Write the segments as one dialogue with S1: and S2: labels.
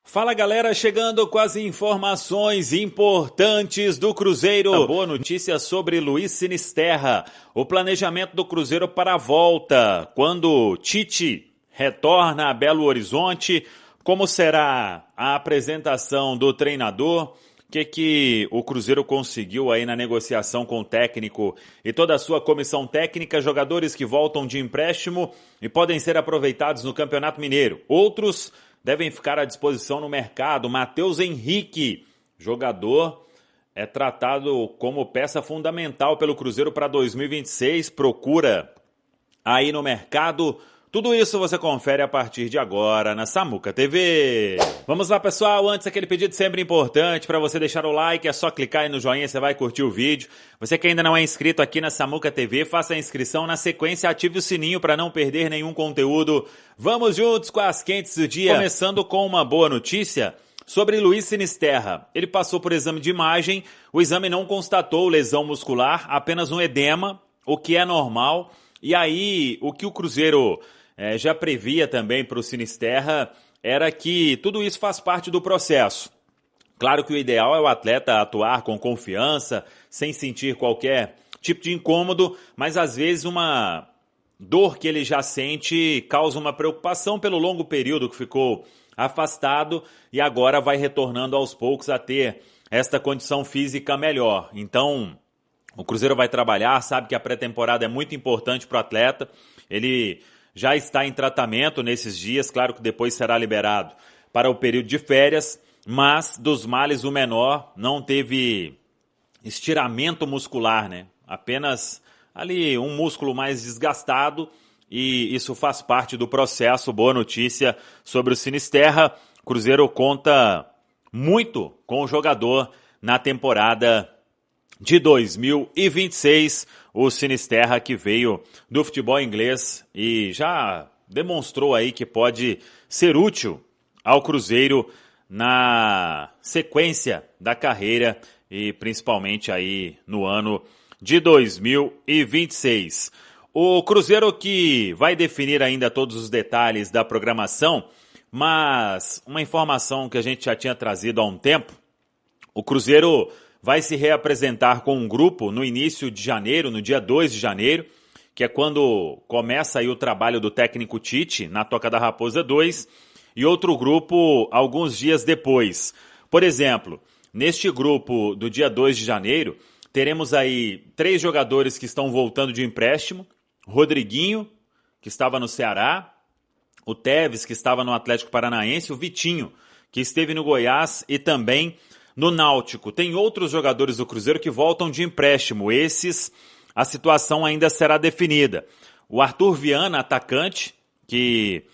S1: Fala galera, chegando com as informações importantes do Cruzeiro. Boa notícia sobre Luiz Sinisterra. O planejamento do Cruzeiro para a volta. Quando Tite retorna a Belo Horizonte, como será a apresentação do treinador? O que o Cruzeiro conseguiu aí na negociação com o técnico e toda a sua comissão técnica? Jogadores que voltam de empréstimo e podem ser aproveitados no Campeonato Mineiro. Outros devem ficar à disposição no mercado. Matheus Henrique, jogador, é tratado como peça fundamental pelo Cruzeiro para 2026, procura aí no mercado. Tudo isso você confere a partir de agora na Samuca TV. Vamos lá, pessoal. Antes, aquele pedido sempre importante para você deixar o like. É só clicar aí no joinha, você vai curtir o vídeo. Você que ainda não é inscrito aqui na Samuca TV, faça a inscrição. Na sequência, ative o sininho para não perder nenhum conteúdo. Vamos juntos com as quentes do dia. Começando com uma boa notícia sobre Luiz Sinisterra. Ele passou por exame de imagem. O exame não constatou lesão muscular, apenas um edema, o que é normal. E aí, o que o Cruzeiro já previa também para o Sinisterra era que tudo isso faz parte do processo. Claro que o ideal é o atleta atuar com confiança, sem sentir qualquer tipo de incômodo, mas às vezes uma dor que ele já sente causa uma preocupação pelo longo período que ficou afastado e agora vai retornando aos poucos a ter esta condição física melhor. Então, o Cruzeiro vai trabalhar, sabe que a pré-temporada é muito importante para o atleta, ele já está em tratamento nesses dias, claro que depois será liberado para o período de férias, mas dos males o menor, não teve estiramento muscular, né? Apenas ali um músculo mais desgastado e isso faz parte do processo. Boa notícia sobre o Sinisterra. O Cruzeiro conta muito com o jogador na temporada de 2026, o Sinisterra que veio do futebol inglês e já demonstrou aí que pode ser útil ao Cruzeiro na sequência da carreira e principalmente aí no ano de 2026. O Cruzeiro que vai definir ainda todos os detalhes da programação, mas uma informação que a gente já tinha trazido há um tempo, o Cruzeiro vai se reapresentar com um grupo no início de janeiro, no dia 2 de janeiro, que é quando começa aí o trabalho do técnico Tite, na Toca da Raposa 2, e outro grupo alguns dias depois. Por exemplo, neste grupo do dia 2 de janeiro, teremos aí 3 jogadores que estão voltando de empréstimo, Rodriguinho, que estava no Ceará, o Teves, que estava no Atlético Paranaense, o Vitinho, que esteve no Goiás e também no Náutico. Tem outros jogadores do Cruzeiro que voltam de empréstimo. Esses, a situação ainda será definida. O Arthur Viana, atacante, que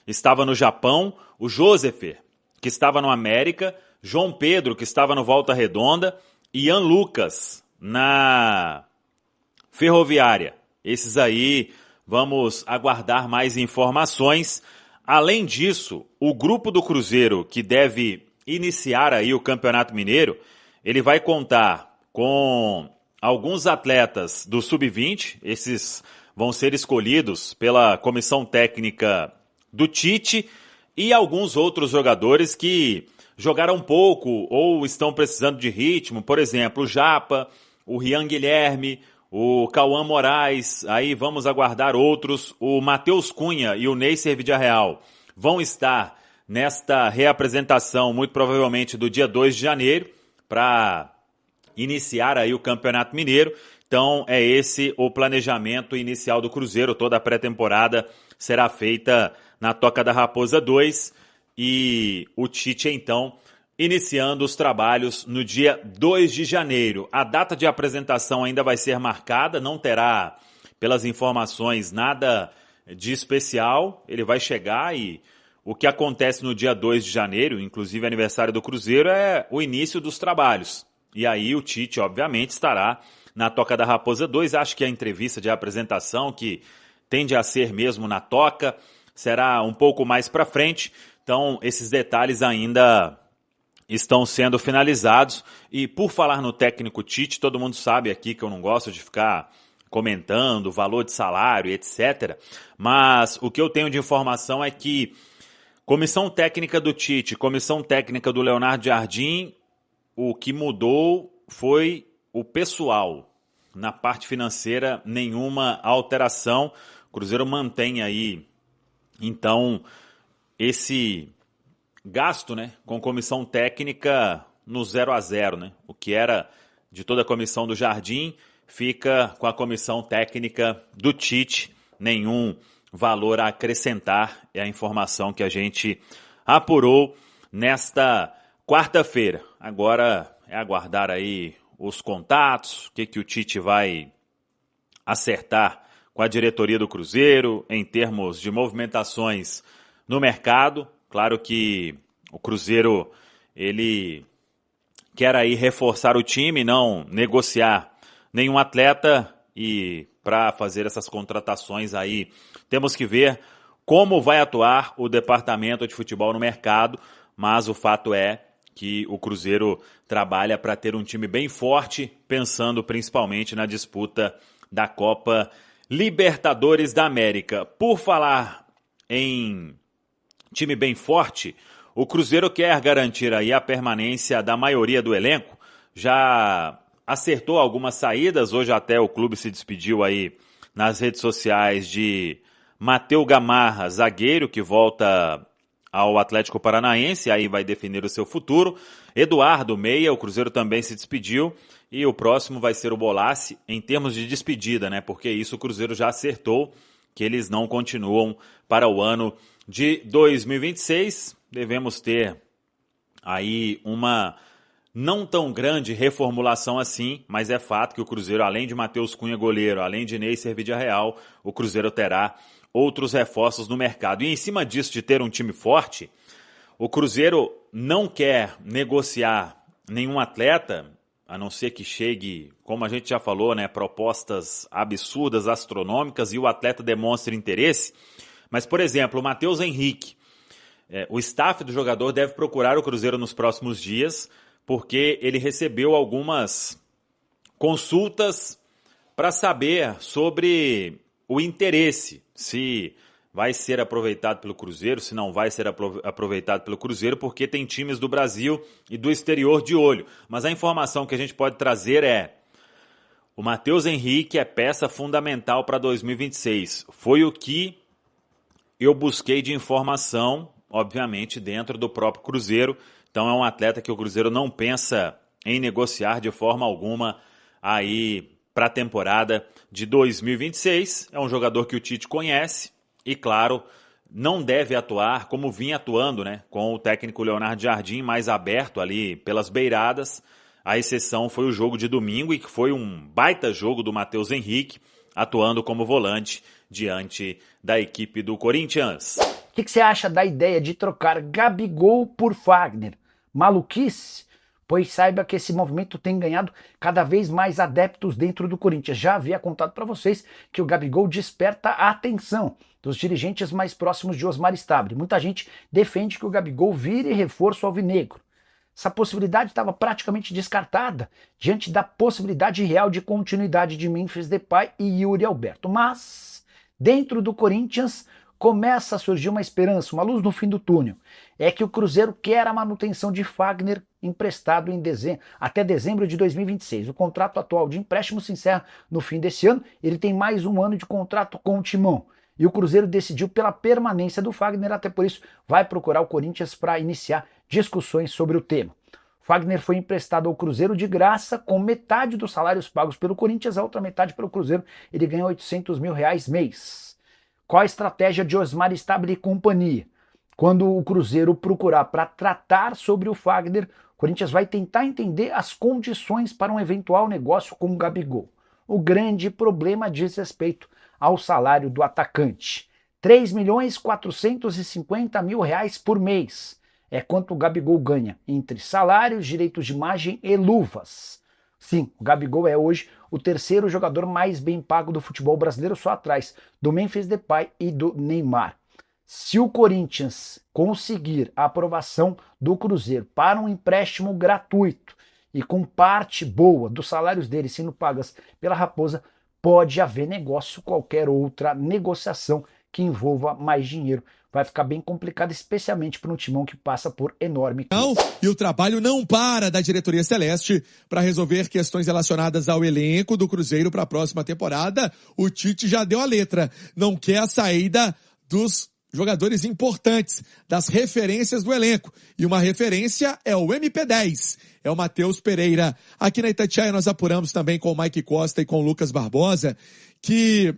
S1: estava no Japão. O Josefer, que estava no América. João Pedro, que estava no Volta Redonda. E Ian Lucas, na Ferroviária. Esses aí, vamos aguardar mais informações. Além disso, o grupo do Cruzeiro, que deve iniciar aí o Campeonato Mineiro, ele vai contar com alguns atletas do Sub-20, esses vão ser escolhidos pela comissão técnica do Tite, e alguns outros jogadores que jogaram pouco ou estão precisando de ritmo, por exemplo, o Japa, o Rian Guilherme, o Cauã Moraes, aí vamos aguardar outros, o Matheus Cunha e o Neisser Vidiarreal vão estar nesta reapresentação, muito provavelmente do dia 2 de janeiro, para iniciar aí o Campeonato Mineiro. Então é esse o planejamento inicial do Cruzeiro. Toda a pré-temporada será feita na Toca da Raposa 2 e o Tite então iniciando os trabalhos no dia 2 de janeiro. A data de apresentação ainda vai ser marcada, não terá, pelas informações, nada de especial. Ele vai chegar e o que acontece no dia 2 de janeiro, inclusive aniversário do Cruzeiro, é o início dos trabalhos. E aí o Tite, obviamente, estará na Toca da Raposa 2. Acho que a entrevista de apresentação, que tende a ser mesmo na Toca, será um pouco mais para frente. Então, esses detalhes ainda estão sendo finalizados. E por falar no técnico Tite, todo mundo sabe aqui que eu não gosto de ficar comentando o valor de salário, etc. Mas o que eu tenho de informação é que Comissão técnica do Tite, comissão técnica do Leonardo Jardim, o que mudou foi o pessoal. Na parte financeira, nenhuma alteração. O Cruzeiro mantém aí, então, esse gasto, né, com comissão técnica no 0-0, né? O que era de toda a comissão do Jardim fica com a comissão técnica do Tite. Nenhum valor a acrescentar, é a informação que a gente apurou nesta quarta-feira. Agora é aguardar aí os contatos, o que o Tite vai acertar com a diretoria do Cruzeiro em termos de movimentações no mercado. Claro que o Cruzeiro, ele quer aí reforçar o time, não negociar nenhum atleta, e para fazer essas contratações aí temos que ver como vai atuar o departamento de futebol no mercado, mas o fato é que o Cruzeiro trabalha para ter um time bem forte, pensando principalmente na disputa da Copa Libertadores da América. Por falar em time bem forte, o Cruzeiro quer garantir aí a permanência da maioria do elenco. Já acertou algumas saídas, hoje até o clube se despediu aí nas redes sociais de Matheus Gamarra, zagueiro, que volta ao Atlético Paranaense, aí vai definir o seu futuro. Eduardo Meia, o Cruzeiro também se despediu, e o próximo vai ser o Bolassi, em termos de despedida, né? Porque isso o Cruzeiro já acertou, que eles não continuam para o ano de 2026. Devemos ter aí uma não tão grande reformulação assim, mas é fato que o Cruzeiro, além de Matheus Cunha goleiro, além de Ney Servídia Real, o Cruzeiro terá outros reforços no mercado. E em cima disso, de ter um time forte, o Cruzeiro não quer negociar nenhum atleta, a não ser que chegue, como a gente já falou, né, propostas absurdas, astronômicas, e o atleta demonstre interesse. Mas, por exemplo, o Matheus Henrique, o staff do jogador deve procurar o Cruzeiro nos próximos dias, porque ele recebeu algumas consultas para saber sobre o interesse, se vai ser aproveitado pelo Cruzeiro, se não vai ser aproveitado pelo Cruzeiro, porque tem times do Brasil e do exterior de olho. Mas a informação que a gente pode trazer é: o Matheus Henrique é peça fundamental para 2026. Foi o que eu busquei de informação, obviamente, dentro do próprio Cruzeiro. Então é um atleta que o Cruzeiro não pensa em negociar de forma alguma aí para a temporada de 2026. É um jogador que o Tite conhece e, claro, não deve atuar como vinha atuando, né, com o técnico Leonardo Jardim, mais aberto ali pelas beiradas. A exceção foi o jogo de domingo, e que foi um baita jogo do Matheus Henrique, atuando como volante diante da equipe do Corinthians.
S2: O que você acha da ideia de trocar Gabigol por Fagner? Maluquice? Pois saiba que esse movimento tem ganhado cada vez mais adeptos dentro do Corinthians. Já havia contado para vocês que o Gabigol desperta a atenção dos dirigentes mais próximos de Osmar Stabile. Muita gente defende que o Gabigol vire reforço alvinegro. Essa possibilidade estava praticamente descartada diante da possibilidade real de continuidade de Memphis Depay e Yuri Alberto. Mas, dentro do Corinthians, começa a surgir uma esperança, uma luz no fim do túnel. É que o Cruzeiro quer a manutenção de Fagner emprestado até dezembro de 2026. O contrato atual de empréstimo se encerra no fim desse ano. Ele tem mais um ano de contrato com o Timão. E o Cruzeiro decidiu pela permanência do Fagner, até por isso vai procurar o Corinthians para iniciar discussões sobre o tema. Fagner foi emprestado ao Cruzeiro de graça, com metade dos salários pagos pelo Corinthians, a outra metade pelo Cruzeiro. Ele ganha R$800 mil mês. Qual a estratégia de Osmar Stabile e companhia? Quando o Cruzeiro procurar para tratar sobre o Fagner, o Corinthians vai tentar entender as condições para um eventual negócio com o Gabigol. O grande problema diz respeito ao salário do atacante. R$3.450.000 por mês. É quanto o Gabigol ganha entre salários, direitos de imagem e luvas. Sim, o Gabigol é hoje o terceiro jogador mais bem pago do futebol brasileiro, só atrás do Memphis Depay e do Neymar. Se o Corinthians conseguir a aprovação do Cruzeiro para um empréstimo gratuito e com parte boa dos salários dele sendo pagas pela Raposa, pode haver negócio, qualquer outra negociação que envolva mais dinheiro. Vai ficar bem complicado, especialmente para um timão que passa por enorme crise.
S3: E o trabalho não para da diretoria celeste para resolver questões relacionadas ao elenco do Cruzeiro para a próxima temporada. O Tite já deu a letra. Não quer a saída dos jogadores importantes, das referências do elenco. E uma referência é o MP10, é o Matheus Pereira. Aqui na Itatiaia nós apuramos também com o Mike Costa e com o Lucas Barbosa que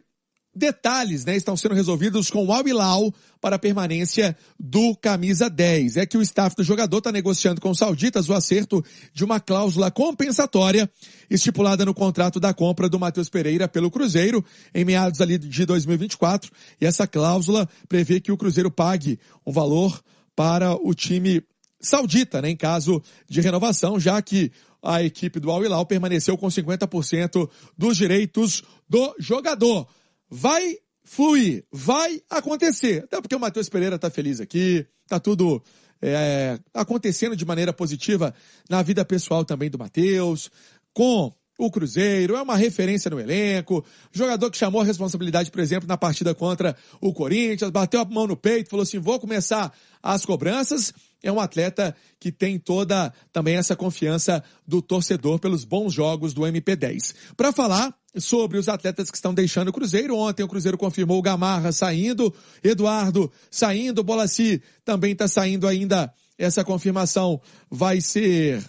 S3: detalhes, estão sendo resolvidos com o Al Hilal para a permanência do camisa 10. É que o staff do jogador está negociando com os sauditas o acerto de uma cláusula compensatória estipulada no contrato da compra do Matheus Pereira pelo Cruzeiro em meados ali de 2024. E essa cláusula prevê que o Cruzeiro pague um valor para o time saudita, em caso de renovação, já que a equipe do Al Hilal permaneceu com 50% dos direitos do jogador. Vai fluir, vai acontecer. Até porque o Matheus Pereira tá feliz aqui, tá tudo acontecendo de maneira positiva na vida pessoal também do Matheus, com o Cruzeiro, é uma referência no elenco, jogador que chamou a responsabilidade, por exemplo, na partida contra o Corinthians, bateu a mão no peito, falou assim, vou começar as cobranças. É um atleta que tem toda também essa confiança do torcedor pelos bons jogos do MP10. Para falar sobre os atletas que estão deixando o Cruzeiro, ontem o Cruzeiro confirmou o Gamarra saindo, Eduardo saindo, Bolassi também está saindo ainda, essa confirmação vai ser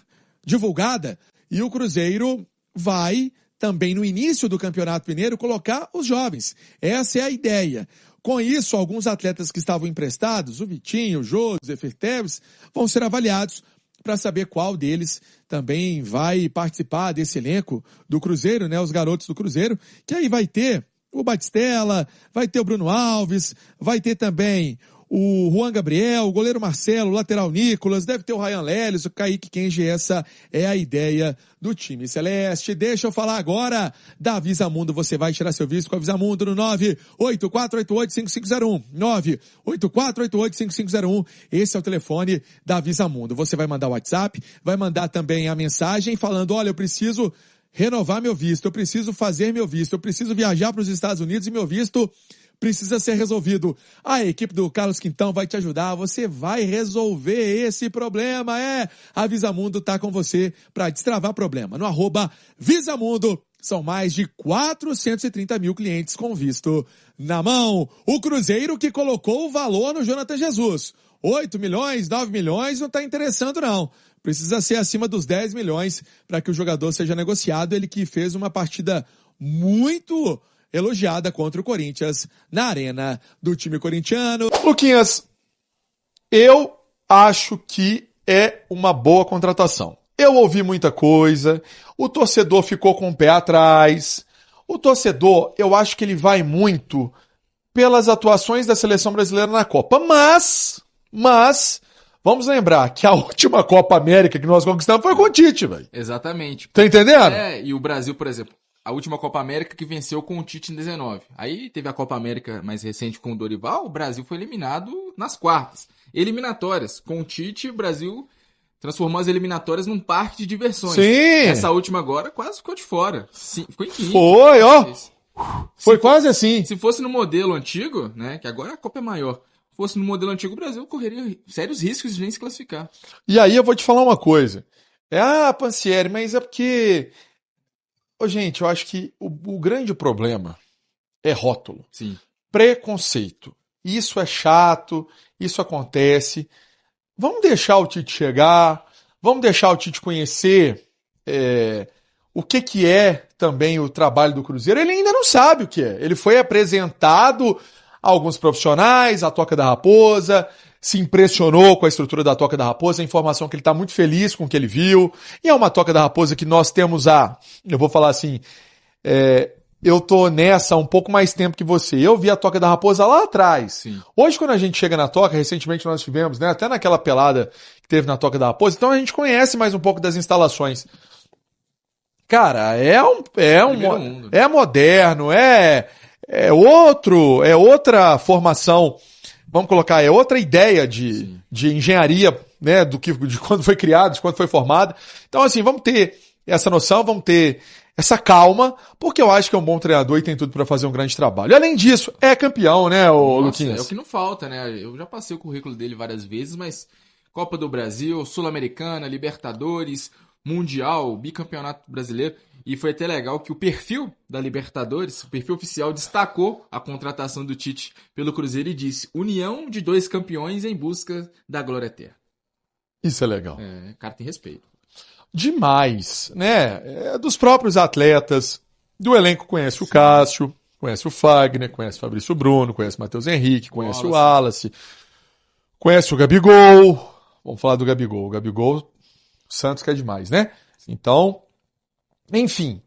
S3: divulgada e o Cruzeiro vai também no início do Campeonato Mineiro colocar os jovens. Essa é a ideia. Com isso, alguns atletas que estavam emprestados, o Vitinho, o José Teves, vão ser avaliados para saber qual deles também vai participar desse elenco do Cruzeiro, os garotos do Cruzeiro, que aí vai ter o Batistella, vai ter o Bruno Alves, vai ter também o Juan Gabriel, o goleiro Marcelo, o lateral Nicolas, deve ter o Ryan Leles, o Kaique Kenji. Essa é a ideia do time celeste. Deixa eu falar agora da Visamundo. Você vai tirar seu visto com a Visamundo no 984885501. 984885501. Esse é o telefone da Visamundo. Você vai mandar o WhatsApp, vai mandar também a mensagem falando, olha, eu preciso renovar meu visto, eu preciso fazer meu visto, eu preciso viajar para os Estados Unidos e meu visto precisa ser resolvido. A equipe do Carlos Quintão vai te ajudar, você vai resolver esse problema, a Visamundo tá com você para destravar problema. No @Visamundo, são mais de 430 mil clientes com visto na mão. O Cruzeiro que colocou o valor no Jonathan Jesus. 8 milhões, 9 milhões, não tá interessando não. Precisa ser acima dos 10 milhões para que o jogador seja negociado. Ele que fez uma partida muito elogiada contra o Corinthians na arena do time corintiano.
S4: Luquinhas, eu acho que é uma boa contratação. Eu ouvi muita coisa, o torcedor ficou com o pé atrás. O torcedor, eu acho que ele vai muito pelas atuações da seleção brasileira na Copa. Mas, vamos lembrar que a última Copa América que nós conquistamos foi com o Tite, velho.
S5: Exatamente.
S4: Tá entendendo?
S5: E o Brasil, por exemplo, a última Copa América que venceu com o Tite em 19. Aí teve a Copa América mais recente com o Dorival, o Brasil foi eliminado nas quartas. Eliminatórias. Com o Tite, o Brasil transformou as eliminatórias num parque de diversões.
S4: Sim.
S5: Essa última agora quase ficou de fora. Sim, ficou em quinto.
S4: Foi, ó. Foi quase assim.
S5: Se fosse no modelo antigo, que agora a Copa é maior, fosse no modelo antigo, o Brasil correria sérios riscos de nem se classificar.
S4: E aí eu vou te falar uma coisa. Pansieri, mas é porque... gente, eu acho que o grande problema é rótulo.
S5: Sim.
S4: Preconceito. Isso é chato, isso acontece. Vamos deixar o Tite chegar, vamos deixar o Tite conhecer o que é também o trabalho do Cruzeiro. Ele ainda não sabe o que é. Ele foi apresentado a alguns profissionais, a Toca da Raposa, se impressionou com a estrutura da Toca da Raposa, a informação que ele está muito feliz com o que ele viu, e é uma Toca da Raposa que nós temos eu vou falar assim, eu tô nessa há um pouco mais tempo que você, eu vi a Toca da Raposa lá atrás.
S5: Sim.
S4: Hoje quando a gente chega na Toca, recentemente nós tivemos, até naquela pelada que teve na Toca da Raposa, então a gente conhece mais um pouco das instalações. Cara, é moderno, é outra formação. Vamos colocar, é outra ideia de engenharia, de quando foi criado, de quando foi formado. Então, assim, vamos ter essa noção, vamos ter essa calma, porque eu acho que é um bom treinador e tem tudo para fazer um grande trabalho. Além disso, é campeão, né, o Luquinhas?
S5: É o que não falta, né? Eu já passei o currículo dele várias vezes, mas Copa do Brasil, Sul-Americana, Libertadores, Mundial, Bicampeonato Brasileiro. E foi até legal que o perfil da Libertadores, o perfil oficial, destacou a contratação do Tite pelo Cruzeiro e disse: união de 2 campeões em busca da glória eterna.
S4: Isso é legal.
S5: É, cara, tem respeito.
S4: Demais, né? É dos próprios atletas, do elenco conhece o Cássio, conhece o Fagner, conhece o Fabrício Bruno, conhece o Matheus Henrique, conhece o Wallace, conhece o Gabigol. Vamos falar do Gabigol. O Gabigol, o Santos quer demais, né? Então, enfim,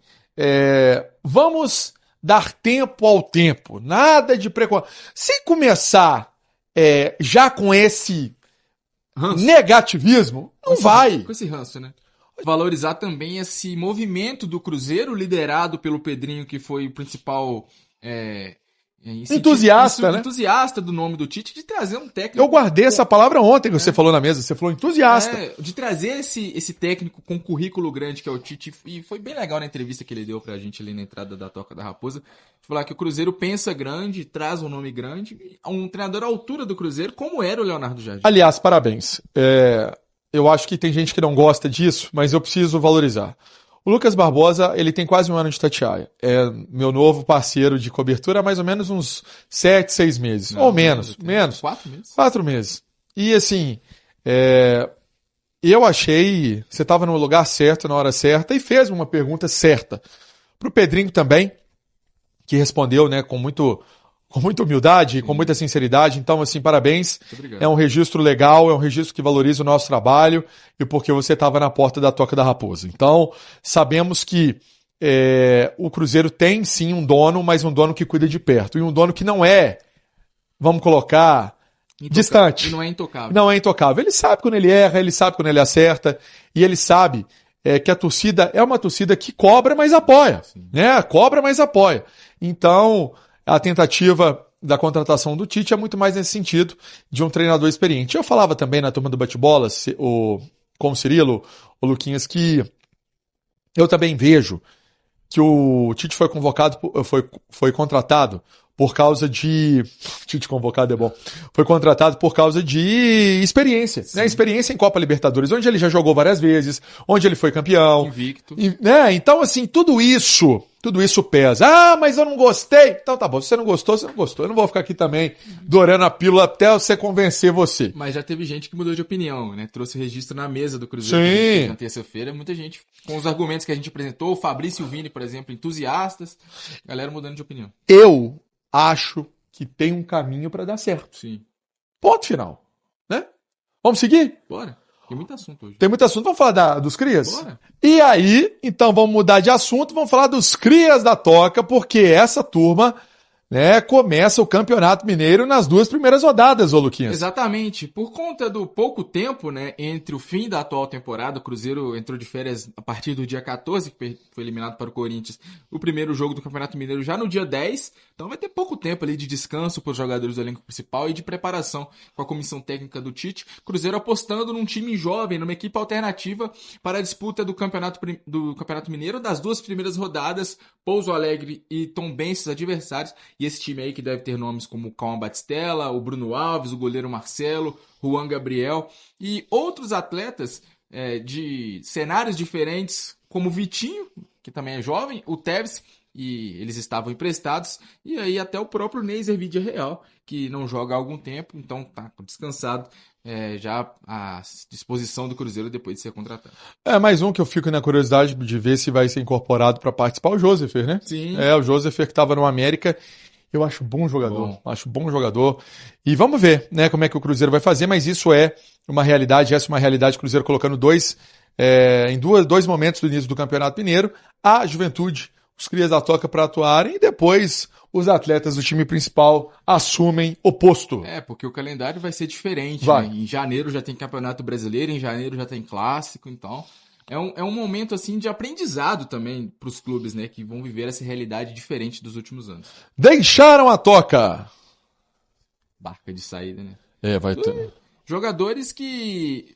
S4: vamos dar tempo ao tempo. Nada de preconceito. Se começar já com esse ranço, negativismo, não vai.
S5: Com esse ranço, né? Valorizar também esse movimento do Cruzeiro, liderado pelo Pedrinho, que foi o principal entusiasta do nome do Tite, de trazer um técnico...
S4: Eu guardei essa palavra ontem que você falou na mesa, você falou entusiasta.
S5: De trazer esse técnico com currículo grande que é o Tite, e foi bem legal na entrevista que ele deu pra gente ali na entrada da Toca da Raposa, falar que o Cruzeiro pensa grande, traz um nome grande, um treinador à altura do Cruzeiro, como era o Leonardo Jardim.
S4: Aliás, parabéns. Eu acho que tem gente que não gosta disso, mas eu preciso valorizar. O Lucas Barbosa, ele tem quase 1 ano de Itatiaia. É meu novo parceiro de cobertura há mais ou menos uns 7, 6 meses. Ou menos.
S5: 4 meses.
S4: 4 meses. E assim, eu achei... Você estava no lugar certo, na hora certa, e fez uma pergunta certa. Para o Pedrinho também, que respondeu, né, com muita humildade e com muita sinceridade. Então, assim, parabéns. É um registro legal, é um registro que valoriza o nosso trabalho e porque você estava na porta da Toca da Raposa. Então, sabemos que o Cruzeiro tem, sim, um dono, mas um dono que cuida de perto. E um dono que não é, vamos colocar, distante.
S5: E não é intocável.
S4: Não é intocável. Ele sabe quando ele erra, ele sabe quando ele acerta e ele sabe que a torcida é uma torcida que cobra, mas apoia. Né? Cobra, mas apoia. Então... A tentativa da contratação do Tite é muito mais nesse sentido de um treinador experiente. Eu falava também na turma do bate-bola, com o Cirilo, o Luquinhas, que eu também vejo que o Tite foi convocado, foi contratado por causa de... Tite convocado é bom. Foi contratado por causa de experiência. Né? Experiência em Copa Libertadores, onde ele já jogou várias vezes, onde ele foi campeão.
S5: Invicto.
S4: Então, assim, tudo isso pesa. Ah, mas eu não gostei. Então tá bom, se você não gostou, você não gostou. Eu não vou ficar aqui também dourando a pílula até você convencer você.
S5: Mas já teve gente que mudou de opinião, né? Trouxe o registro na mesa do Cruzeiro na terça-feira. Muita gente, com os argumentos que a gente apresentou, o Fabrício e o Vini, por exemplo, entusiastas, galera mudando de opinião.
S4: Eu acho que tem um caminho para dar certo.
S5: Sim.
S4: Ponto final. Né? Vamos seguir?
S5: Bora. Tem muito assunto hoje.
S4: Tem muito assunto. Vamos falar dos Crias?
S5: Bora.
S4: E aí, então vamos mudar de assunto, vamos falar dos Crias da Toca, porque essa turma, né, começa o Campeonato Mineiro nas 2 primeiras rodadas, ô Luquinhas.
S5: Exatamente. Por conta do pouco tempo, né, entre o fim da atual temporada, o Cruzeiro entrou de férias a partir do dia 14, que foi eliminado para o Corinthians, o primeiro jogo do Campeonato Mineiro já no dia 10, então vai ter pouco tempo ali de descanso para os jogadores do elenco principal e de preparação com a comissão técnica do Tite. Cruzeiro apostando num time jovem, numa equipe alternativa para a disputa do Campeonato Mineiro das 2 primeiras rodadas, Pouso Alegre e Tombense, adversários. E esse time aí que deve ter nomes como o Calma Batistella, o Bruno Alves, o goleiro Marcelo, Juan Gabriel e outros atletas de cenários diferentes, como o Vitinho, que também é jovem, o Tevez, e eles estavam emprestados, e aí até o próprio Neiser Vidia Real, que não joga há algum tempo, então tá descansado, já à disposição do Cruzeiro depois de ser contratado.
S4: Mais um que eu fico na curiosidade de ver se vai ser incorporado para participar, o Josefer, né?
S5: Sim.
S4: O Josefer que estava no América. Eu acho bom jogador. E vamos ver, né, como é que o Cruzeiro vai fazer, mas isso é uma realidade, o Cruzeiro colocando dois momentos do início do Campeonato Mineiro, a Juventude, os Crias da Toca para atuarem e depois os atletas do time principal assumem o posto.
S5: Porque o calendário vai ser diferente. Né? Em janeiro já tem Campeonato Brasileiro, em janeiro já tem Clássico, então... É um momento assim de aprendizado também para os clubes, né, que vão viver essa realidade diferente dos últimos anos.
S4: Deixaram a Toca.
S5: Barca de saída, né?
S4: Vai ter.
S5: Jogadores de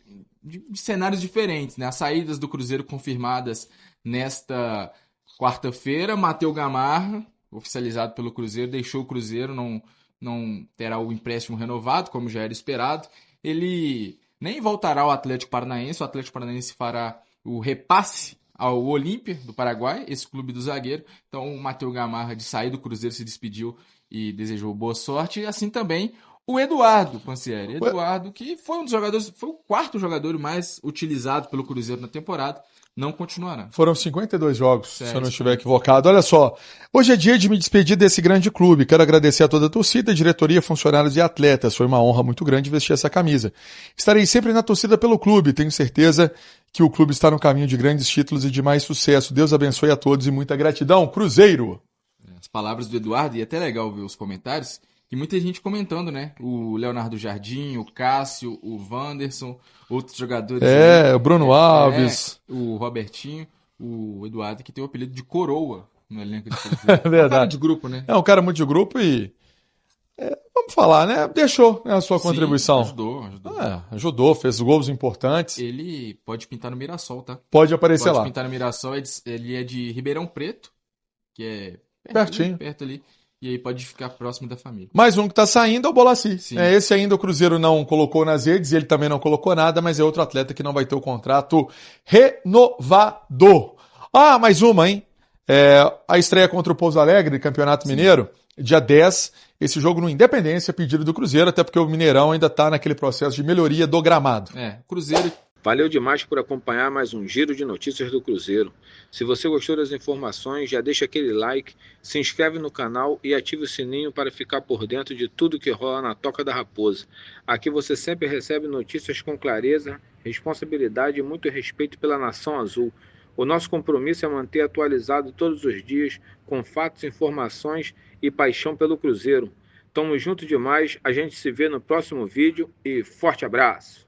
S5: cenários diferentes, né? As saídas do Cruzeiro confirmadas nesta quarta-feira. Matheus Gamarra, oficializado pelo Cruzeiro, deixou o Cruzeiro, não terá o empréstimo renovado, como já era esperado. Ele nem voltará ao Atlético Paranaense, o Atlético Paranaense fará o repasse ao Olímpia do Paraguai, esse clube do zagueiro. Então o Matheus Gamarra, de sair do Cruzeiro, se despediu e desejou boa sorte. E assim também o Eduardo Pansieri. Eduardo, que foi um dos jogadores, foi o quarto jogador mais utilizado pelo Cruzeiro na temporada, não continuará.
S4: Foram 52 jogos,
S5: Certo,
S4: se eu não estiver equivocado. Olha só, hoje é dia de me despedir desse grande clube. Quero agradecer a toda a torcida, diretoria, funcionários e atletas. Foi uma honra muito grande vestir essa camisa. Estarei sempre na torcida pelo clube. Tenho certeza que o clube está no caminho de grandes títulos e de mais sucesso. Deus abençoe a todos e muita gratidão. Cruzeiro!
S5: As palavras do Eduardo, e é até legal ver os comentários, e muita gente comentando, né? O Leonardo Jardim, o Cássio, o Wanderson, outros jogadores.
S4: O Bruno Alves.
S5: O Robertinho, o Eduardo, que tem o apelido de Coroa no elenco de Cruzeiro.
S4: É verdade.
S5: Um cara de grupo, né?
S4: É um cara muito de grupo e... vamos falar, né? Deixou, né, a sua contribuição.
S5: Ajudou.
S4: Ajudou, fez gols importantes.
S5: Ele pode pintar no Mirassol, tá?
S4: Pode aparecer
S5: Pode
S4: lá.
S5: pintar no Mirassol, ele é de Ribeirão Preto, que é
S4: Pertinho.
S5: perto ali. E aí pode ficar próximo da família.
S4: Mais um que tá saindo é o Bolassi.
S5: Sim.
S4: Esse ainda o Cruzeiro não colocou nas redes, ele também não colocou nada, mas é outro atleta que não vai ter o contrato renovado. Mais uma, hein? A estreia contra o Pouso Alegre, Campeonato Mineiro, dia 10, esse jogo no Independência, pedido do Cruzeiro, até porque o Mineirão ainda tá naquele processo de melhoria do gramado.
S5: Cruzeiro.
S6: Valeu demais por acompanhar mais um giro de notícias do Cruzeiro. Se você gostou das informações, já deixa aquele like, se inscreve no canal e ative o sininho para ficar por dentro de tudo que rola na Toca da Raposa. Aqui você sempre recebe notícias com clareza, responsabilidade e muito respeito pela Nação Azul. O nosso compromisso é manter atualizado todos os dias, com fatos, informações e paixão pelo Cruzeiro. Tamo junto demais, a gente se vê no próximo vídeo e forte abraço!